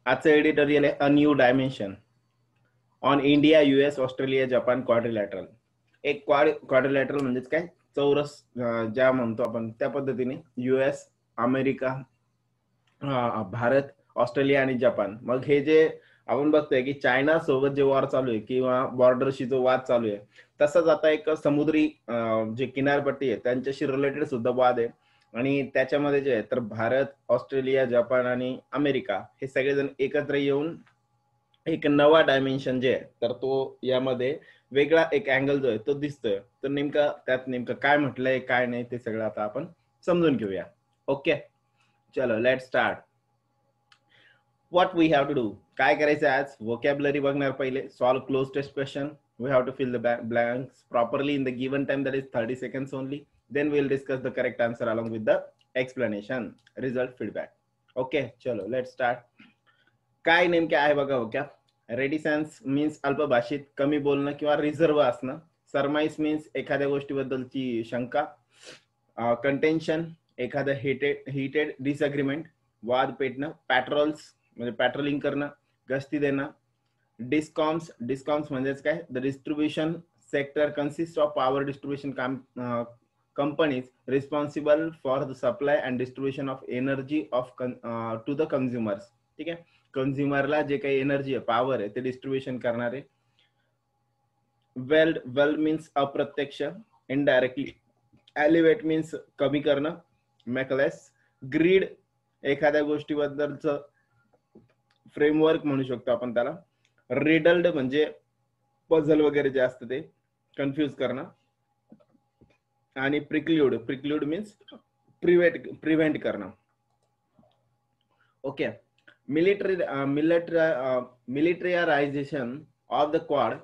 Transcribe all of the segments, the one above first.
आजचं एडिटोरियल आहे a new dimension on India US Australia Japan quadrilateral. एक quadrilateral म्हणजेच काय, चौरस ज्या म्हणतो आपण त्या पद्धतीने US, अमेरिका, भारत, ऑस्ट्रेलिया आणि जपान. मग हे जे आपण बघतोय की चायना सोबत जे वॉर चालू आहे किंवा बॉर्डरशी जो वाद चालू आहे, तसंच आता एक समुद्री जे किनारपट्टी आहे त्यांच्याशी रिलेटेड सुद्धा वाद आहे. आणि त्याच्यामध्ये जे आहे तर भारत, ऑस्ट्रेलिया, जपान आणि अमेरिका हे सगळेजण एकत्र येऊन एक नवा डायमेन्शन जे आहे तर तो यामध्ये वेगळा एक अँगल जो आहे तो दिसतोय. तर नेमका त्यात नेमकं काय म्हटलंय काय नाही ते सगळं आता आपण समजून घेऊया. ओके, चलो let start. What we have to do, काय करायचं आज, वोकॅब्युलरी बघणार पहिले, solve cloze test question. We have to fill the blanks properly in the given time, that is 30 seconds only. Then we'll discuss the correct answer along with the explanation, result, feedback. Okay, चलो let's start. काय नेमके आहे बघा vocab. रेडिसन्स means अल्पभाषित, कमी बोलणं किंवा reserve असणं. सरमाइस means एखाद्या गोष्टीबद्दलची शंका. कंटेन्शन एखादं हिटेड डिसअग्रीमेंट, वाद पेटणं. पॅट्रोल्स म्हणजे पॅट्रोलिंग करणं, गस्ती देणं. डिस्कॉम्स म्हणजेच काय, the distribution sector consist of power distribution companies responsible for the supply and distribution of energy of to the consumers. ठीक आहे, कन्झ्युमरला जे काही एनर्जी आहे, पॉवर आहे, ते डिस्ट्रीब्युशन करणारे. वेल्ड मीन्स अप्रत्यक्ष, इनडायरेक्टली. एलिवेट मीन्स कमी करणं. मॅकलेस, ग्रीड एखाद्या गोष्टीबद्दलचं फ्रेमवर्क म्हणू शकतो आपण त्याला. रिडल्ड म्हणजे पझल वगैरे जे असतं ते कन्फ्यूज करणं. आणि प्रिक्ल्यूड मीन्स प्रिव्हेंट करणं. Okay, militarisation of the quad.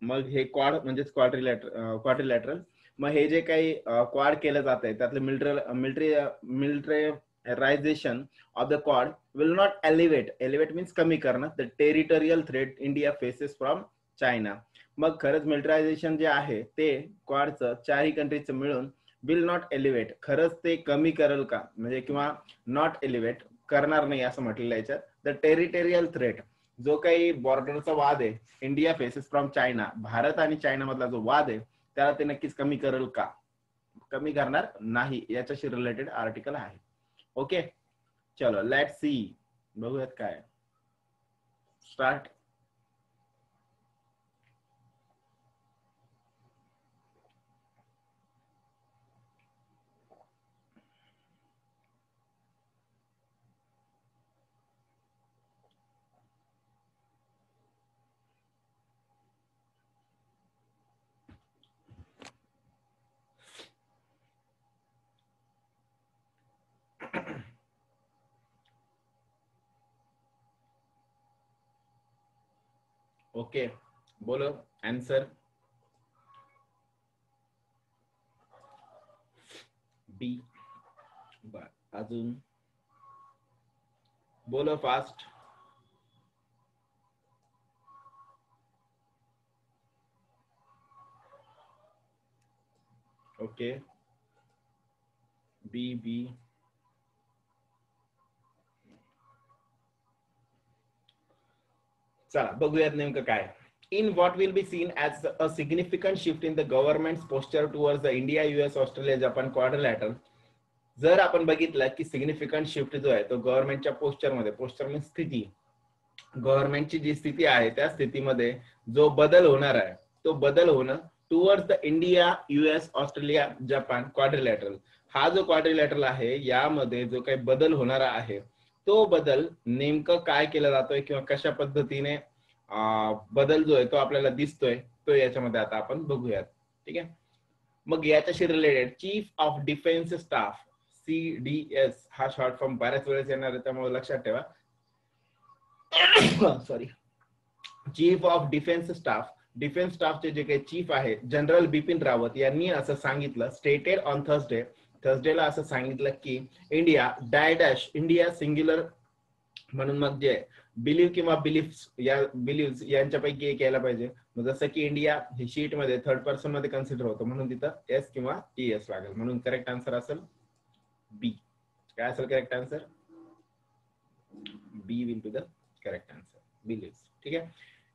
मग हे क्वाड म्हणजेच क्वाड्रिलॅटरल. मग हे जे काही क्वाड केलं जात आहे त्यातलं militarisation of the quad will not elevate means कमी करणं the territorial threat India faces from China. मग खरंच मिलिटरायझेशन जे आहे ते क्वाडचं चारही कंट्रीचं मिळून विल नॉट एलिवेट, खरंच ते कमी करेल का, म्हणजे किंवा नॉट एलिवेट करणार नाही असं म्हटलेलं आहे याच्यात. द टेरिटोरियल थ्रेट, जो काही बॉर्डरचा वाद आहे, India faces from China, Bharat आणि चायना मधला जो वाद आहे त्याला ते नक्कीच कमी करेल का, कमी करणार नाही, याच्याशी रिलेटेड आर्टिकल आहे. ओके, चलो लेट सी, बघूयात काय. स्टार्ट. ओके, बोलो आंसर. बी. अजून बोलो फास्ट. ओके, बी. चला बघूयात नेमकं काय. In what will be seen as a significant shift in the government's posture towards the India, US, Australia, Japan quadrilateral. जर आपण बघितलं की सिग्निफिकंट शिफ्ट जो आहे तो गव्हर्नमेंटच्या पोस्चरमध्ये, पोस्चर म्हणजे स्थिती, गव्हर्नमेंटची जी स्थिती आहे त्या स्थितीमध्ये जो बदल होणार आहे तो बदल होणं towards the India, US, Australia, Japan quadrilateral. हा जो क्वाड्रिलॅटरल आहे यामध्ये जो काही बदल होणारा आहे तो बदल नेमकं काय केला जातोय किंवा कशा पद्धतीने बदल जो आहे तो आपल्याला दिसतोय तो याच्यामध्ये आता आपण बघूयात. ठीक आहे, मग याच्याशी related chief of defence staff, CDS हा शॉर्ट फॉर्म बऱ्याच वेळेस येणार आहे त्यामुळे लक्षात ठेवा. Sorry, chief of defence staff, defence स्टाफचे जे काही चीफ आहे जनरल बिपिन रावत यांनी असं सांगितलं, स्टेटेड ऑन थर्सडेला असं सांगितलं की इंडिया डॅश इंडिया सिंग्युलर म्हणून मग जे बिलीव्ह किंवा बिलीव्ह यांच्यापैकी एक यायला पाहिजे. जसं की इंडिया ही शीट मध्ये थर्ड पर्सन मध्ये कन्सिडर होतो म्हणून तिथं एस किंवा ES लागेल, म्हणून करेक्ट आन्सर असेल बी. काय असेल correct answer? B will be the correct answer believes. ठीक आहे.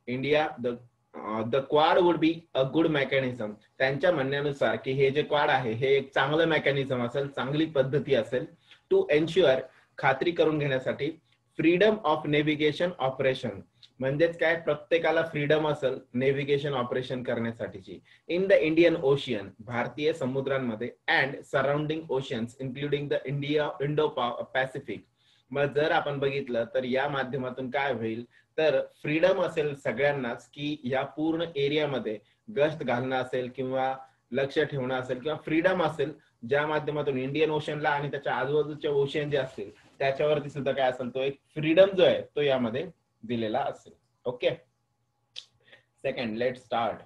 India the Quad would be a good mechanism. त्यांच्या म्हणण्यानुसार की हे जे क्वाड आहे हे एक चांगलं मेकॅनिझम असेल, चांगली पद्धती असेल टू एन्श्युअर, खात्री करून घेण्यासाठी फ्रीडम ऑफ नेव्हिगेशन ऑपरेशन. म्हणजेच काय, प्रत्येकाला फ्रीडम असेल नेव्हिगेशन ऑपरेशन करण्यासाठीची इन द इंडियन ओशियन, भारतीय समुद्रांमध्ये, and surrounding oceans including the Indo Pacific. मग जर आपण बघितलं तर या माध्यमातून काय होईल, तर फ्रीडम असेल सगळ्यांनाच की या पूर्ण एरियामध्ये गस्त घालणं असेल किंवा लक्ष ठेवणं असेल, किंवा फ्रीडम असेल ज्या माध्यमातून इंडियन ओशनला आणि त्याच्या आजूबाजूच्या ओशन जे असतील त्याच्यावरती सुद्धा काय असेल, तो एक फ्रीडम जो आहे तो यामध्ये दिलेला असेल. ओके. Second, let start.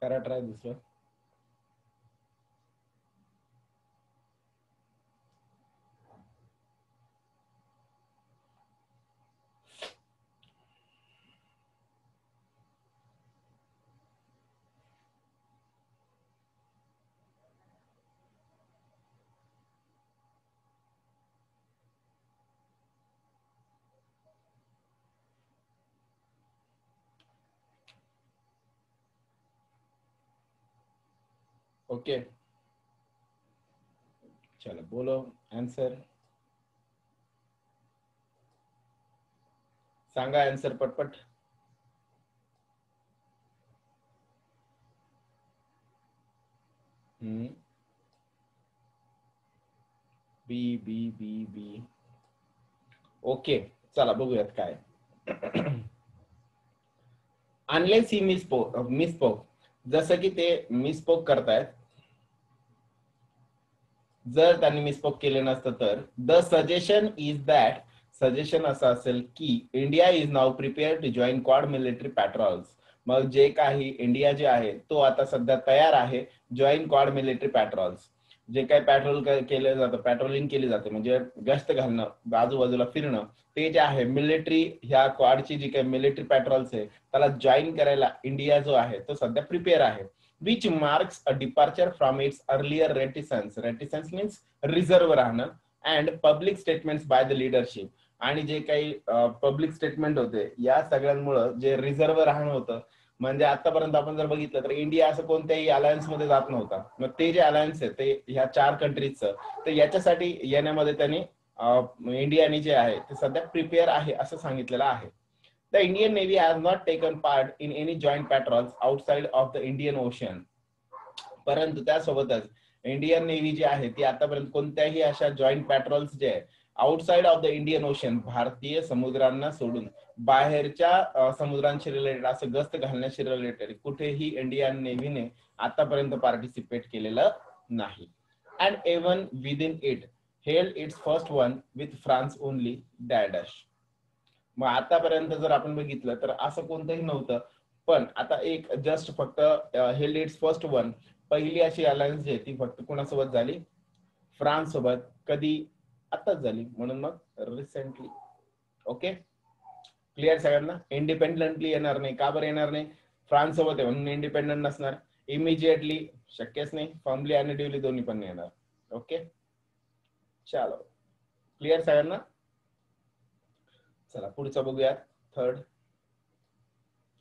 करा ट्राय दुसरं. ओके, चलो बोलो आंसर. सांगा आंसर पटपट. बी बी बी बी. ओके, चला बघूयात काय. अनलेस ही मिसपोक, जसं की ते मिसपोक करतायत, जर त्यांनी मिसपोक केले नसतं तर the suggestion is that, suggestion असं असेल की India is now prepare to join quad military patrols. मग जे काही इंडिया जे आहे तो आता सध्या तयार आहे जॉईन क्वाड मिलिटरी पॅट्रोल्स. जे काही पेट्रोल केलं जातं, पेट्रोलिंग केली जाते म्हणजे गस्त घालणं, आजूबाजूला फिरणं, ते जे आहे मिलिटरी, ह्या क्वाडची जी काही मिलिटरी पॅट्रोल्स आहे त्याला जॉईन करायला इंडिया जो आहे तो सध्या प्रिपेअर आहे. which marks a departure from its earlier reticence. Reticence means reserve राहणं, and public statements by the leadership. आणि जे काही पब्लिक स्टेटमेंट होते या सगळ्यांमुळे जे रिझर्व्ह राहणं होतं, म्हणजे आतापर्यंत आपण जर बघितलं तर इंडिया असं कोणत्याही अलायन्स मध्ये जात नव्हता. मग ते जे अलायन्स आहे ते ह्या 4 कंट्रीजचं, तर याच्यासाठी येण्यामध्ये त्यांनी इंडियाने जे आहे ते सध्या प्रिपेअर आहे असं सांगितलेलं आहे. The Indian Navy has not taken part in any joint patrols outside of the Indian Ocean. परंतु त्यासोबतच इंडियन नेव्ही जी आहे ती आतापर्यंत कोणत्याही अशा जॉईंट पॅट्रोल्स जे आहे outside of the Indian ocean, भारतीय समुद्रांना सोडून बाहेरच्या समुद्रांशी रिलेटेड, असं गस्त घालण्याशी रिलेटेड कुठेही इंडियन नेव्हीने आतापर्यंत पार्टिसिपेट केलेलं नाही. And even within it held it's first one with France only dash. मग आतापर्यंत जर आपण बघितलं तर असं कोणतंही नव्हतं, पण आता एक जस्ट फक्त हेल्ड इट्स फर्स्ट वन, पहिली अशी अलायन्स जी आहे ती फक्त कोणासोबत झाली, फ्रान्स सोबत. कधी? आताच झाली, म्हणून मग रिसेंटली. ओके, क्लिअर सगळ्यांना. इंडिपेंडेंटली येणार नाही, का बरं येणार नाही, फ्रान्स सोबत आहे म्हणून इंडिपेंडंट नसणार. इमिजिएटली शक्यच नाही, फॉर्मली आणि ड्युली दोन्ही पण येणार. ओके, चलो क्लिअर सगळ्यांना. चला पुढचं बघूया. थर्ड,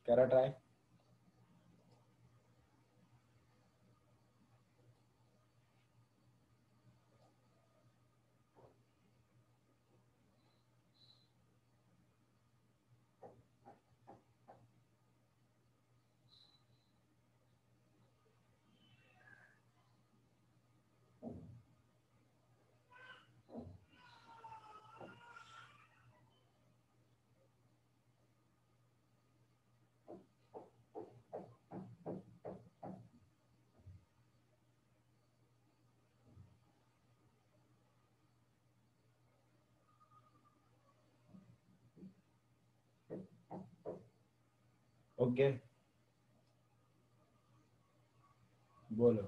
करा ट्राय. ओके, बोलो.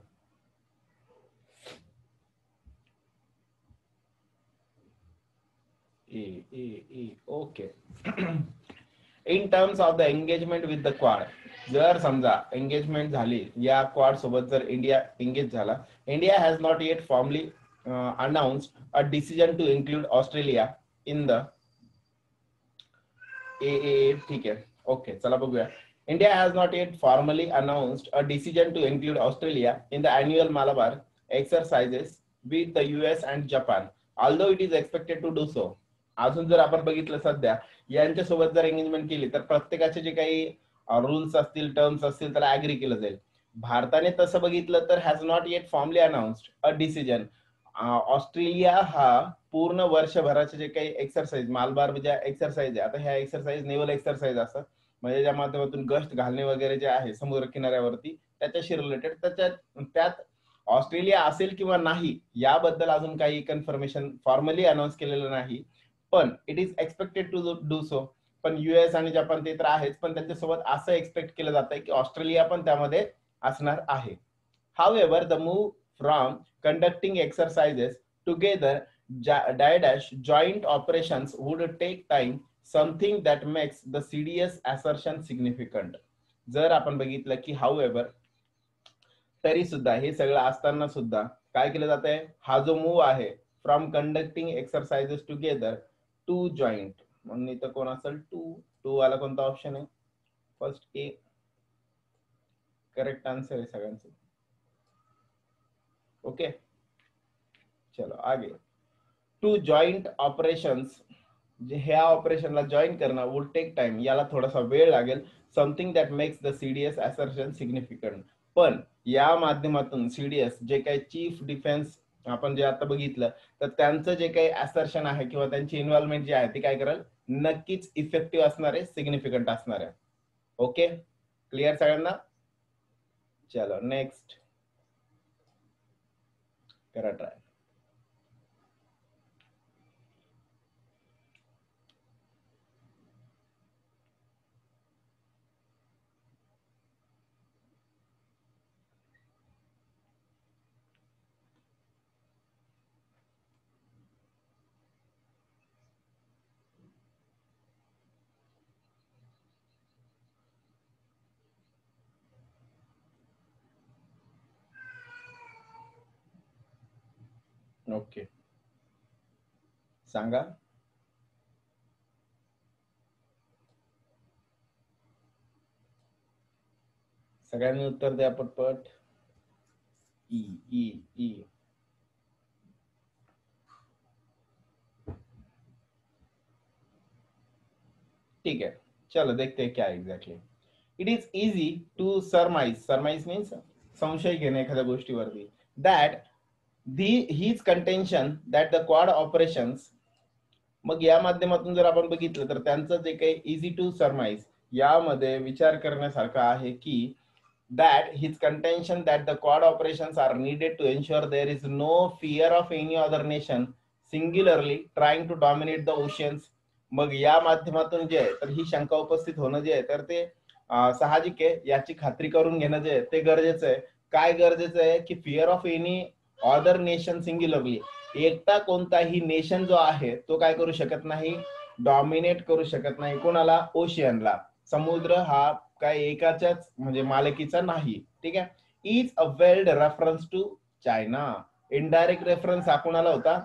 ए ए ए okay. In terms of the engagement with the quad, जर समजा एंगेजमेंट झाली या क्वाड सोबत जर इंडिया एंगेज झाला, India has not yet formally announced a decision to include Australia in the AAA. ठीक आहे, ओके, चला बघूया. India has not yet formally announced a decision to include Australia in the annual Malabar exercises with the US and Japan, although it is expected to do so. अजून जर आपण बघितलं सध्या यांच्यासोबत जर एंगेजमेंट केली तर प्रत्येकाचे जे काही रूल्स असतील, टर्म्स असतील, त्याला ऍग्री केलं जाईल. भारताने तसं बघितलं तर has not yet formally announced a decision. Australia हा पूर्ण वर्षभराचे जे काही एक्सरसाइज, मालबार ज्या एक्सरसाइज आहे, आता ह्या एक्सरसाइज नेव्हल एक्सरसाइज असतात, म्हणजे ज्या माध्यमातून गस्त घालणे वगैरे जे आहे समुद्र किनाऱ्यावरती त्याच्याशी रिलेटेड, त्यात ऑस्ट्रेलिया असेल किंवा नाही याबद्दल अजून काही कन्फर्मेशन फॉर्मली अनाउन्स केलेलं नाही, पण it is expected to do so. पण युएस आणि जपान ते तर आहेच, पण त्यांच्यासोबत असं एक्सपेक्ट केलं जात आहे की ऑस्ट्रेलिया पण त्यामध्ये असणार आहे. However, the move from conducting exercises together joint operations would take time, something that makes the CDS assertion significant. जर आपण बघितलं की however, तरी सुद्धा हे सगळं असताना सुद्धा काय केलं जात आहे, हा जो मूव आहे from conducting exercises together to joint, म्हणून इथं कोण असेल टू वाला कोणता ऑप्शन आहे, फर्स्ट ए करेक्ट आन्सर आहे सगळ्यांचं. ओके, चलो आगे. टू जॉईंट ऑपरेशन्स, जे ह्या ऑपरेशनला जॉईन करणं वुड टेक टाइम, याला थोडासा वेळ लागेल. Something that makes the CDS assertion significant, पण या माध्यमातून सीडीएस जे काही चीफ डिफेन्स आपण जे आता बघितलं, तर त्यांचं जे काही असर्शन आहे किंवा त्यांची इन्व्हॉल्वमेंट जी आहे ती काय करेल, नक्कीच इफेक्टिव्ह असणार आहे, सिग्निफिकंट असणार आहे. ओके, क्लिअर सगळ्यांना? चलो नेक्स्ट करा ट्राय. ओके, सांगा. सगळ्यांनी उत्तर द्या पटपट. ई ई ई. ठीक है, चलो देखते हैं क्या exactly. It is easy to surmise means संशय घेणे एखाद्या गोष्टीवरती, that his contention that the Quad operations. मग या माध्यमातून जर आपण बघितलं तर त्यांचं जे काही इझी टू सरमाइज यामध्ये विचार करण्यासारखं आहे की that his contention that the quad operations are needed to ensure there is no fear of any other nation singularly trying to dominate the oceans. मग या माध्यमातून जे आहे तर ही शंका उपस्थित होणं जे आहे तर ते साहजिक आहे, याची खात्री करून घेणं जे आहे ते गरजेचं आहे. काय गरजेचं आहे की fear of any other nation singularly, एकटा कोणताही नेशन जो आहे तो काय करू शकत नाही, डॉमिनेट करू शकत नाही कोणाला, ओशियनला. समुद्र हा काय एकाच्याच म्हणजे मालकीचा नाही. ठीक आहे. Is a veiled reference to China. Indirect reference हा कोणाला होता,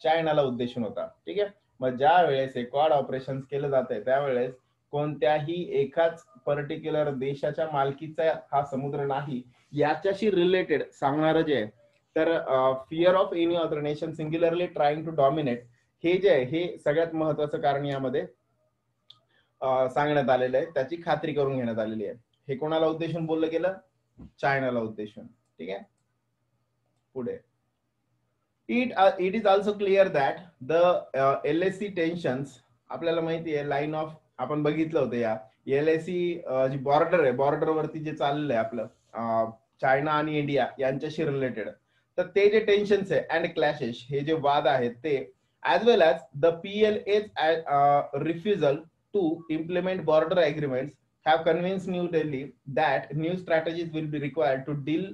चायनाला उद्देशून होता. ठीक आहे. मग ज्या वेळेस हे क्वाड ऑपरेशन केलं जात आहे त्यावेळेस कोणत्याही एकाच पर्टिक्युलर देशाच्या मालकीचा हा समुद्र नाही, याच्याशी रिलेटेड सांगणारं जे आहे तर fear of any other nation singularly trying to dominate, हे जे आहे हे सगळ्यात महत्वाचं कारण यामध्ये सांगण्यात आलेलं आहे, त्याची खात्री करून घेण्यात आलेली आहे. हे कोणाला उद्देशून बोललं गेलं, चायनाला उद्देशून. ठीक आहे, पुढे. It is also clear that the LAC tensions, आपल्याला माहिती आहे लाईन ऑफ, आपण बघितलं होतं या LAC जी बॉर्डर आहे, बॉर्डरवरती जे चाललंय आपलं चायना आणि इंडिया यांच्याशी रिलेटेड, तर ते जे टेन्शन्स आहे अँड क्लॅशेस, हे जे वाद आहेत ते, as well as the PLA's refusal to implement border agreements have convinced New Delhi that new strategies will be required to deal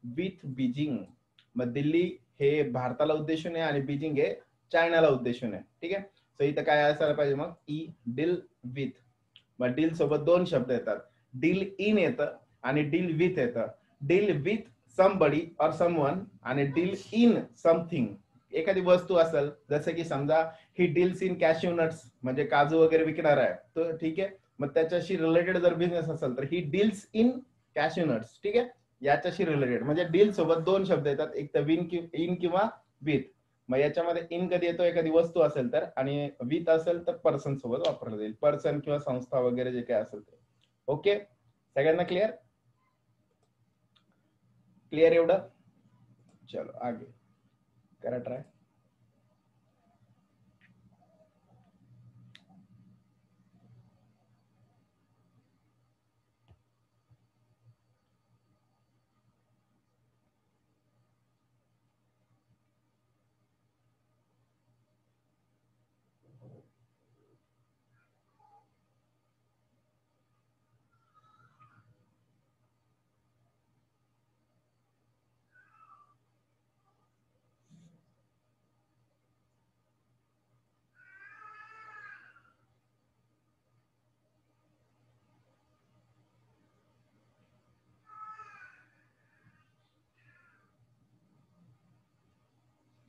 with Beijing. मग दिल्ली हे भारताला उद्देशून आहे आणि बीजिंग हे चायनाला उद्देशून आहे. ठीक आहे. सो इथं काय असायला पाहिजे मग, ई डील विथ. मग डील सोबत दोन शब्द येतात, डील इन येतं आणि डील विथ येतं. डील विथ समबडी और समवन आणि डील इन समथिंग. एखादी वस्तू असेल, जसं की समजा he deals in cashew nuts, म्हणजे काजू वगैरे विकणार आहे तो, ठीक आहे. मग त्याच्याशी रिलेटेड जर बिझनेस असेल तर he deals in cashew nuts, ठीक आहे, याच्याशी रिलेटेड. म्हणजे डील सोबत दोन शब्द येतात, एक तर इन किंवा विथ. मग याच्यामध्ये इन कधी येतो, एखादी वस्तू असेल तर, आणि विथ असेल तर पर्सन सोबत वापरलं जाईल, पर्सन किंवा संस्था वगैरे जे काय असेल ते. ओके, सगळ्यांना क्लिअर? क्लिअर एवढं? चलो आगे करा ट्राय.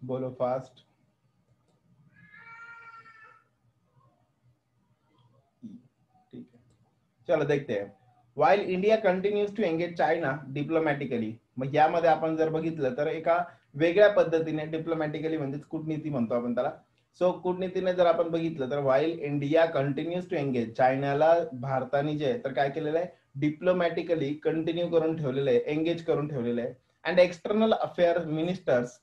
बोलो फास्ट. ठीक है, चलो देखते हैं. While India continues to engage China diplomatically. मग यामध्ये आपण जर बघितलं तर एका वेगळ्या पद्धतीने, डिप्लोमॅटिकली म्हणजे कूटनीती म्हणतो आपण त्याला. सो कूटनीतीने जर आपण बघितलं तर while India continues to engage, चायनाला भारताने जे तर काय केलेलं आहे, डिप्लोमॅटिकली कंटिन्यू करून ठेवलेलं आहे, एंगेज करून ठेवलेलं आहे. And external affairs ministers,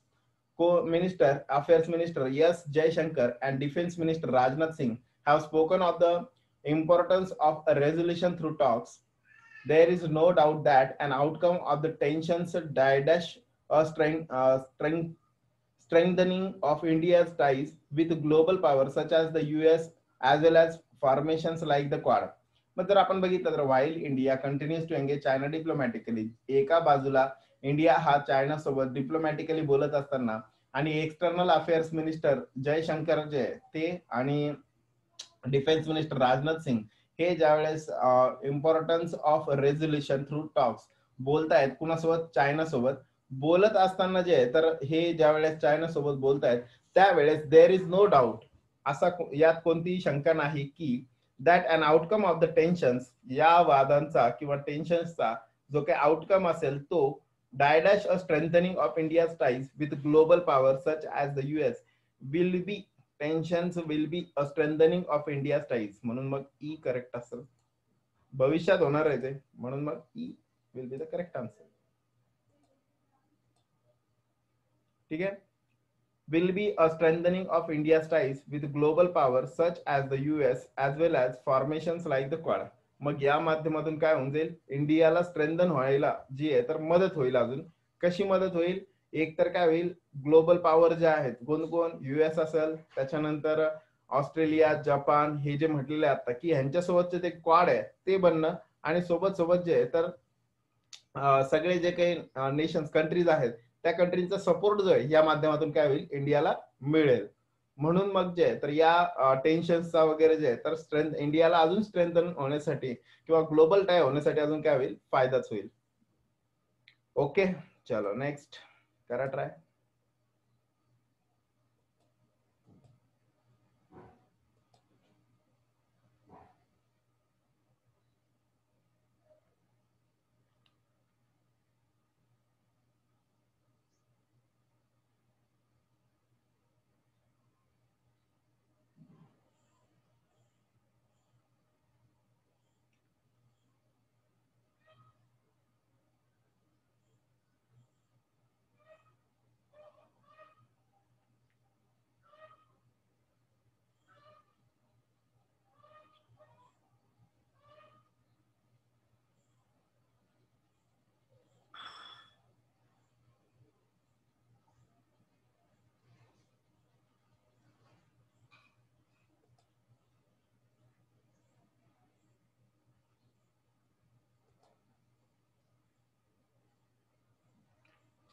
Affairs Minister S. Jaishankar and Defense Minister Rajnath Singh have spoken of the importance of a resolution through talks. There is no doubt that an outcome of the tensions dash a strengthening of India's ties with global powers such as the US as well as formations like the Quad. मग जर आपण बघितलं तर while India continues to engage China diplomatically, एका बाजूला India हा China सोबत diplomatically बोलत असताना, आणि एक्सटर्नल अफेअर्स मिनिस्टर जयशंकर जे ते आणि डिफेन्स मिनिस्टर राजनाथ सिंग हे ज्यावेळेस importance of resolution through talks बोलतायत कुणासोबत, चायना सोबत बोलत असताना जे तर हे ज्यावेळेस चायना सोबत बोलतायत त्यावेळेस देर इज नो डाऊट, असा यात कोणतीही शंका नाही की that an outcome of the tensions, या वादांचा किंवा टेन्शन्सचा जो काही आउटकम असेल तो dash a strengthening of India's ties with global powers such as the US will be, tensions will be a strengthening of India's ties. म्हणून मग ई करेक्ट असेल, भविष्यात होणार आहे ते, म्हणून मग E will be the correct answer. ठीक आहे, will be a strengthening of India's ties with global powers such as the US as well as formations like the Quad. मग या माध्यमातून काय होऊन जाईल, इंडियाला स्ट्रेंथन व्हायला जी आहे तर मदत होईल. अजून कशी मदत होईल, एक तर काय होईल, ग्लोबल पॉवर जे आहेत, कोण कोण, युएस असेल, त्याच्यानंतर ऑस्ट्रेलिया, जपान, हे जे म्हटलेले आता की ह्यांच्यासोबतचे ते क्वाड आहे ते बनणं, आणि सोबत सोबत जे आहे तर सगळे जे काही नेशन्स, कंट्रीज आहेत त्या कंट्रीचा सपोर्ट जो आहे या माध्यमातून काय होईल, इंडियाला मिळेल. म्हणून मग जे तर या टेन्शनचा वगैरे जे तर स्ट्रेंथ, इंडियाला अजून स्ट्रेंथन होण्यासाठी किंवा ग्लोबल टाय होण्यासाठी अजून काय होईल, फायदाच होईल. ओके, चलो नेक्स्ट करा ट्राय.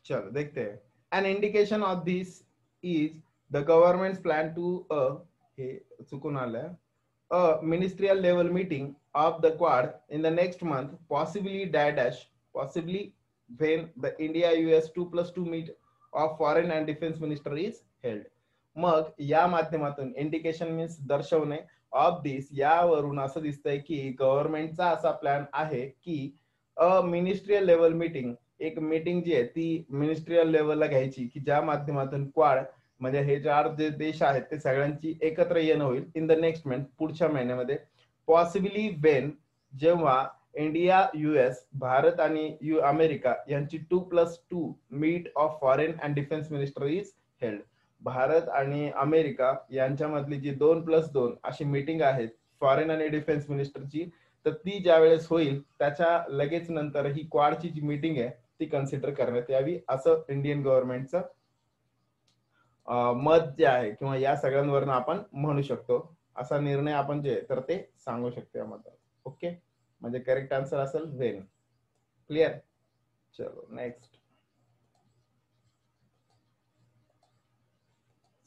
चलो देखते हैं. An indication of this is the government's plan to हे चुकून आलं, a ministerial level meeting of the Quad in the next month, possibly dash, possibly when the India-US 2+2 meet of foreign and defense minister is held. मग या माध्यमातून indication means दर्शवणे of दिस, यावरून असं दिसतंय की गव्हर्नमेंटचा असा प्लॅन आहे की अ मिनिस्ट्रियल लेवल मीटिंग, एक मीटिंग जी आहे ती मिनिस्ट्रियल लेवलला घ्यायची की ज्या माध्यमातून क्वाड म्हणजे हे 4 जे देश आहेत ते सगळ्यांची एकत्र येणं होईल इन द नेक्स्ट मंथ, पुढच्या महिन्यामध्ये. पॉसिबली वेन, जेव्हा इंडिया US, भारत आणि अमेरिका यांची 2+2 meet of foreign and defence minister is held. भारत आणि अमेरिका यांच्यामधली जी 2+2 अशी मीटिंग आहेत फॉरेन आणि डिफेन्स मिनिस्टरची, तर ती ज्या वेळेस होईल त्याच्या लगेच नंतर ही क्वाडची जी मीटिंग आहे ती कन्सिडर करण्यात यावी, असं इंडियन गव्हर्नमेंटचं मत जे आहे किंवा या सगळ्यांवरून आपण म्हणू शकतो. असा निर्णय आपण जे तर ते सांगू शकतो यामध्ये. ओके, म्हणजे करेक्ट आन्सर असेल वेन. क्लिअर. चलो नेक्स्ट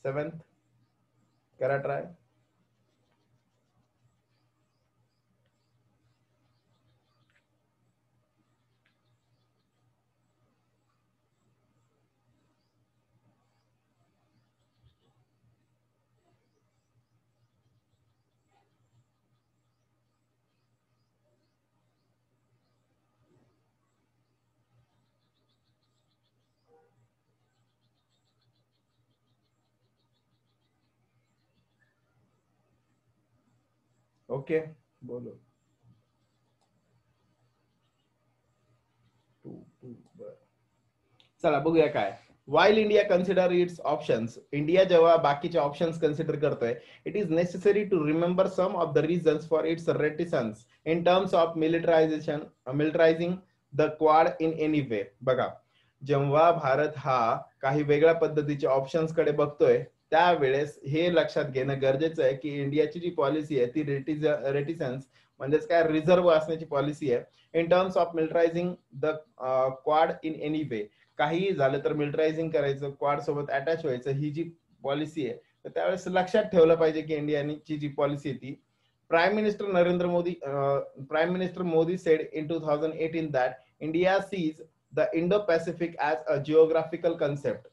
7th करा ट्राय. ओके, बोलो. 2 बर. चला बघूया काय. While India consider its options, India जेव्हा बाकीचे ऑप्शन्स कन्सिडर करतोय, it is necessary to remember some of the reasons for its reticence in terms of militarising the Quad in any way. बघा, जेव्हा भारत हा काही वेगळ्या पद्धतीचे ऑप्शन्स कडे बघतोय त्यावेळेस हे लक्षात घेणं गरजेचं आहे की इंडियाची जी पॉलिसी आहे ती रेटिसन्स म्हणजेच काय रिझर्व असण्याची पॉलिसी आहे in terms of militarising the Quad in any way. काही झालं तर मिलिटरायझिंग करायचं, क्वाड सोबत अटॅच व्हायचं, ही जी पॉलिसी आहे तर त्यावेळेस लक्षात ठेवलं पाहिजे की इंडियाची जी पॉलिसी आहे ती. Prime minister Modi said in 2018 that India sees the Indo Pacific as a geographical concept.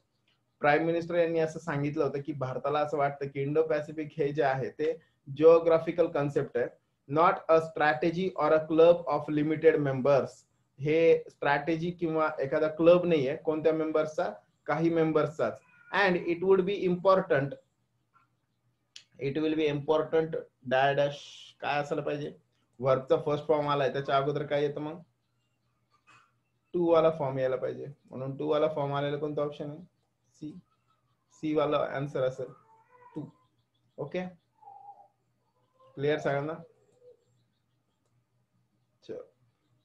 Prime minister यांनी असं सांगितलं होतं की भारताला असं वाटतं की इंडो पॅसिफिक हे जे आहे ते जिओग्राफिकल कन्सेप्ट आहे, not a strategy or a club of limited members. हे स्ट्रॅटेजी किंवा एखादा क्लब नाहीये कोणत्या मेंबर्सचा, काही मेंबर्सचाच. And it would be important, it will be important dash, काय असायला पाहिजे, वर्कचा फर्स्ट फॉर्म आलाय त्याच्या अगोदर काय येतं मग, 2 वाला फॉर्म यायला पाहिजे. म्हणून 2 वाला फॉर्म आलेला कोणता ऑप्शन आहे, सी. सी वाला आन्सर असेल 2. ओके, क्लिअर सगळ्यांना.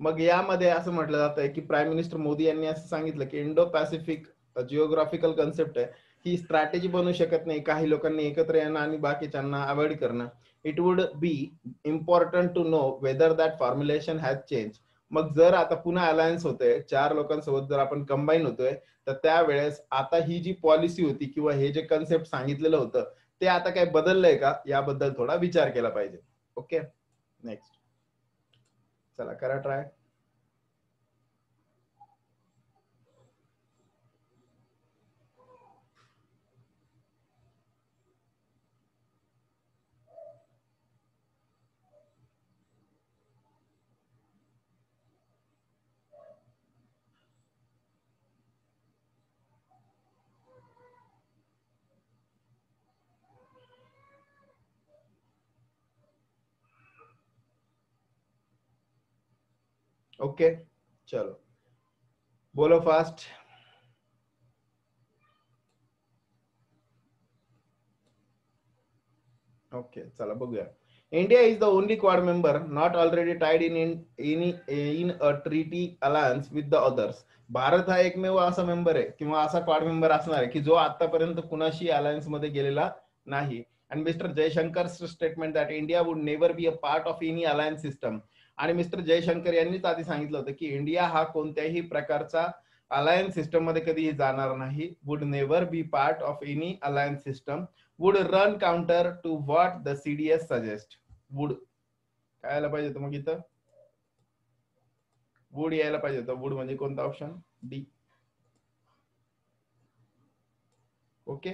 मग यामध्ये असं म्हटलं जातंय की प्राईम मिनिस्टर मोदी यांनी असं सांगितलं की इंडो पॅसिफिक जिओग्राफिकल कन्सेप्ट आहे ही स्ट्रॅटेजी बनू शकत नाही, काही लोकांनी एकत्र येणं आणि बाकीच्यांना अवॉइड करणं. It would be important to know whether that formulation has change. मग जर आता पुन्हा अलायन्स होतोय 4 लोकांसोबत, जर आपण कंबाईन होतोय तर त्यावेळेस आता ही जी पॉलिसी होती किंवा हे जे कन्सेप्ट सांगितलेलं होतं ते आता काय बदललंय का याबद्दल थोडा विचार केला पाहिजे. Okay, next. चला करा ट्राय. ओके, चलो बोलो फास्ट. ओके, चला बघूया. India is the only quad member not already tied in a treaty alliance with the others. Bharat हा एकमेव असा मेंबर आहे किंवा असा क्वाड मेंबर असणार आहे की जो आतापर्यंत कुणाशी अलायन्स मध्ये गेलेला नाही. And mister Jaishankar statement that India would never be a part of any alliance system. आणि मिस्टर जयशंकर यांनीच आधी सांगितलं होतं की इंडिया हा कोणत्याही प्रकारचा अलायन्स सिस्टम मध्ये कधीही जाणार नाही. Would never B part of any alliance system, would run counter to what the CDS suggest. would काय यायला पाहिजे होतं मग इथं? वुड यायला पाहिजे होतं. वुड म्हणजे कोणता option? D. Okay.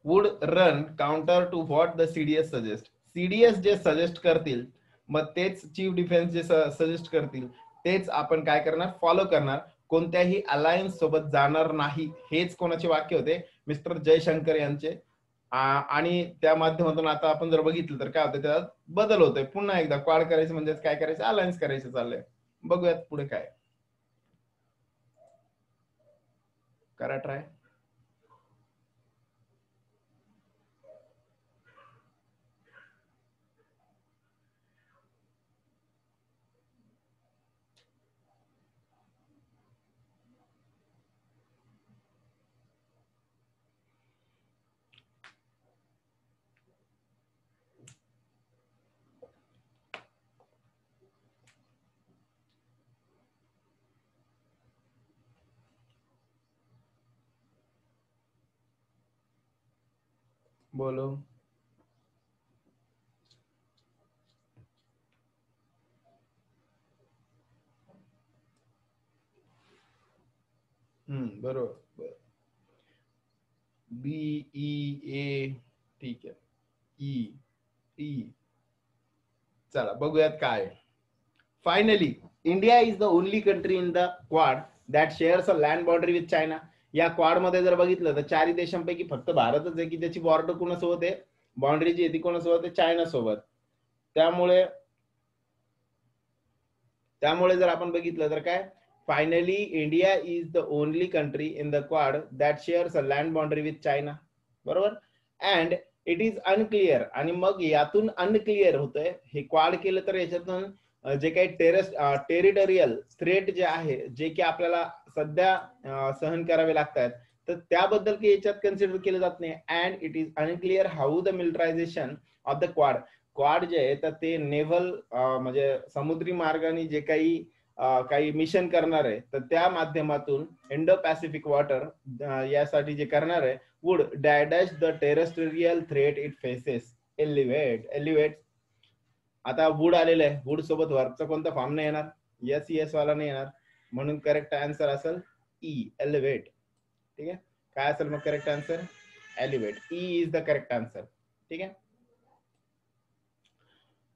Would run counter to what the CDS suggest. CDS जे सजेस्ट करतील, मग तेच चीफ डिफेन्स जे सजेस्ट करतील तेच आपण काय करणार? फॉलो करणार. कोणत्याही अलायन्स सोबत जाणार नाही. हेच कोणाचे वाक्य होते? मिस्टर जयशंकर यांचे. आणि त्या माध्यमातून आता आपण जर बघितलं तर काय होतं, त्यात बदल होतोय. पुन्हा एकदा क्वाड करायचं म्हणजे काय करायचं? अलायन्स करायचं चाललंय. बघूयात पुढे काय. करा ट्राय. बोलो. बरोबर. बी ई ए. ठीक आहे. E E. चला बघूयात काय. Finally India is the only country in the Quad that shares a land boundary with China. या क्वाड मध्ये जर बघितलं तर चारही देशांपैकी फक्त भारतच आहे की त्याची बॉर्डर कोणासोबत आहे? बाउंड्री जी आहे ती कोणासोबत आहे? चायना सोबत. त्यामुळे जर आपण बघितलं तर काय, finally India is the only country in the Quad that shares a land boundary with China. बरोबर. And it is unclear. आणि मग यातून अनक्लिअर होतंय. हे क्वाड केलं तर याच्यातून जे काही टेरिटोरियल थ्रेट जे आहे, जे की आपल्याला सध्या सहन करावे लागतात, तर त्याबद्दल काही याच्यात कन्सिडर केलं जात नाही. And it is unclear how the militarisation of the Quad. Quad जे आहे तर ते नेव्हल म्हणजे समुद्री मार्गाने जे काही मिशन करणार आहे, तर त्या माध्यमातून इंडो पॅसिफिक वॉटर यासाठी जे करणार आहे, would dash the terrestrial threat it faces elevate. आता वुड आलेलं आहे. वुड सोबत वर्कचा कोणता फॉर्म नाही येणार? yes वाला नाही येणार. म्हणून करेक्ट आन्सर असेल ई, एलिव्हेट. ठीक आहे. काय असेल मग correct answer? Elevate. E is the correct answer. ठीक आहे.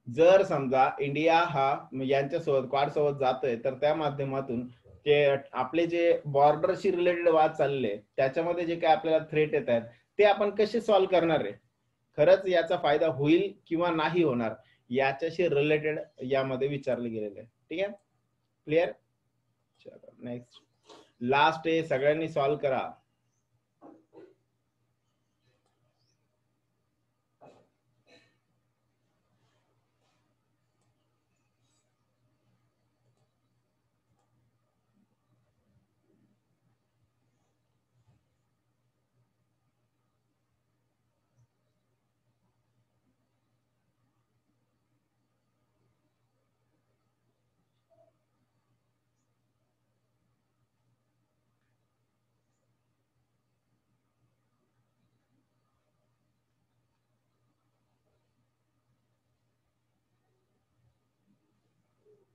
जर समजा इंडिया हा यांच्यासोबत क्वाड सोबत जातोय, तर त्या माध्यमातून ते आपले जे बॉर्डरशी रिलेटेड वाद चालले, त्याच्यामध्ये जे काय आपल्याला थ्रेट येत आहेत, ते आपण कसे सॉल्व्ह करणार आहे? खरंच याचा फायदा होईल किंवा नाही होणार, याच्याशी रिलेटेड यामध्ये विचारले गेलेले आहे. ठीक आहे. क्लिअर. चलो नेक्स्ट. लास्ट आहे, सगळ्यांनी सॉल्व्ह करा.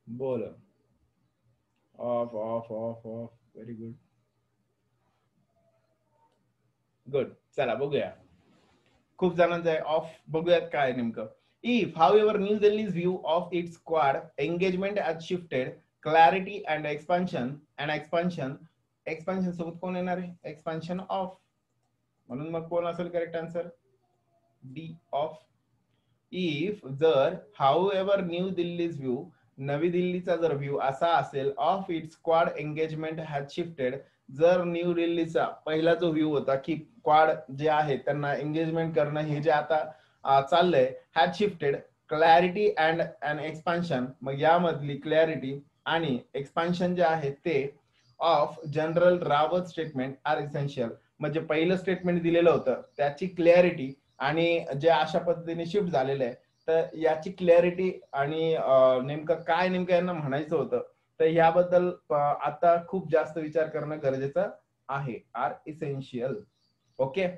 बोल. Off off off off. Very good. Good. चला बघूया. खूप जणांचं आहे ऑफ. बघूयात काय नेमकं. If however New Delhi's view of its Quad engagement has shifted, clarity and expansion सोबत कोण येणार आहे? Expansion of. म्हणून मग कोण असेल correct answer? D, off. If जर however New Delhi's view, नवी दिल्लीचा जर व्ह्यू असा असेल of its Quad engagement has shifted, जर न्यू दिल्लीचा पहिला जो व्ह्यू होता की क्वाड जे आहे त्यांना एंगेजमेंट करणं हे जे आता चाललंय, has shifted clarity and an expansion, मग यामधली क्लॅरिटी आणि एक्सपान्शन जे आहे ते of general Rawat statement are essential. म्हणजे पहिलं स्टेटमेंट दिलेलं होतं त्याची क्लॅरिटी आणि जे अशा पद्धतीने शिफ्ट झालेलं आहे, तर याची क्लॅरिटी आणि नेमकं यांना म्हणायचं होतं, तर याबद्दल आता खूप जास्त विचार करणं गरजेचं आहे. Are essential. ओके.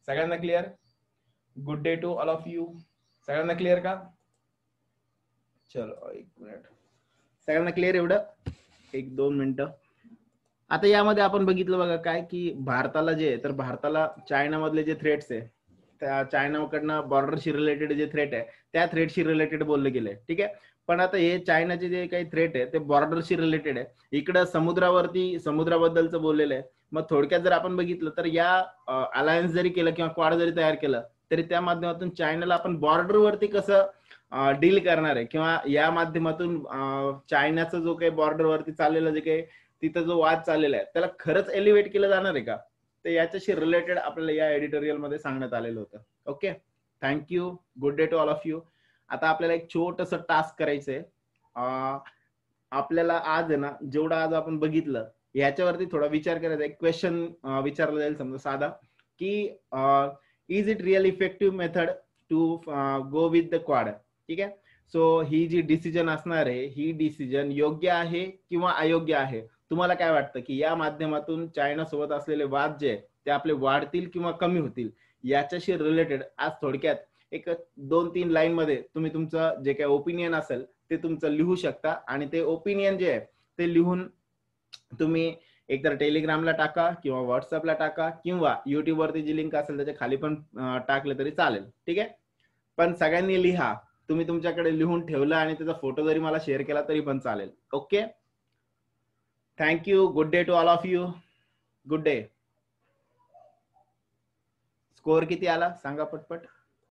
सगळ्यांना clear? Good day to all of you. सगळ्यांना क्लिअर का? चलो एक मिनिट, सगळ्यांना क्लिअर एवढं? एक 2 मिनिटं. आता यामध्ये आपण बघितलं बघा काय की भारताला जे आहे, तर भारताला चायना मधले जे थ्रेट्स आहे, त्या चायनाकडनं बॉर्डरशी रिलेटेड जे थ्रेट आहे त्या थ्रेटशी रिलेटेड बोललं गेलंय. ठीक आहे. पण आता हे चायनाचे जे काही थ्रेट आहे ते बॉर्डरशी रिलेटेड आहे. इकडं समुद्रावरती समुद्राबद्दलचं बोललेलं आहे. मग थोडक्यात जर आपण बघितलं तर या अलायन्स जरी केलं किंवा क्वाड जरी तयार केलं तरी त्या माध्यमातून चायनाला आपण बॉर्डरवरती कसं डील करणार आहे किंवा या माध्यमातून चायनाचा जो काही बॉर्डरवरती चाललेलं जे काही तिथं जो वाद चाललेला आहे त्याला खरंच एलिव्हेट केलं जाणार आहे का, तर याच्याशी रिलेटेड आपल्याला या एडिटोरियल मध्ये सांगण्यात आलेलं होतं. Okay, thank you, good day to all of you. आता आपल्याला एक छोटस टास्क करायचंय. आपल्याला आज आहे ना, जेवढं आज आपण बघितलं याच्यावरती थोडा विचार करायचा. एक क्वेश्चन विचारला जाईल समजा साधा, की is it real effective method to go with the quad. ठीक आहे. सो ही जी डिसिजन असणार आहे ही डिसिजन योग्य आहे किंवा अयोग्य आहे. तुम्हाला काय वाटतं की या माध्यमातून चायना सोबत असलेले वाद जे ते आपले वाढतील किंवा कमी होतील, याच्याशी रिलेटेड आज थोडक्यात एक 2-3 लाईन मध्ये तुम्ही तुमचं जे काही ओपिनियन असेल ते तुमचं लिहू शकता. आणि ते ओपिनियन जे आहे ते लिहून तुम्ही एकतर टेलिग्रामला टाका किंवा व्हॉट्सअपला टाका किंवा युट्यूब वरती जी लिंक असेल त्याच्या खाली पण टाकले तरी चालेल. ठीक आहे. पण सगळ्यांनी लिहा. तुम्ही तुमच्याकडे लिहून ठेवलं आणि त्याचा फोटो जरी मला शेअर केला तरी पण चालेल. Okay, thank you, good day to all of you. Good day. Score किती आला सांगा पटपट.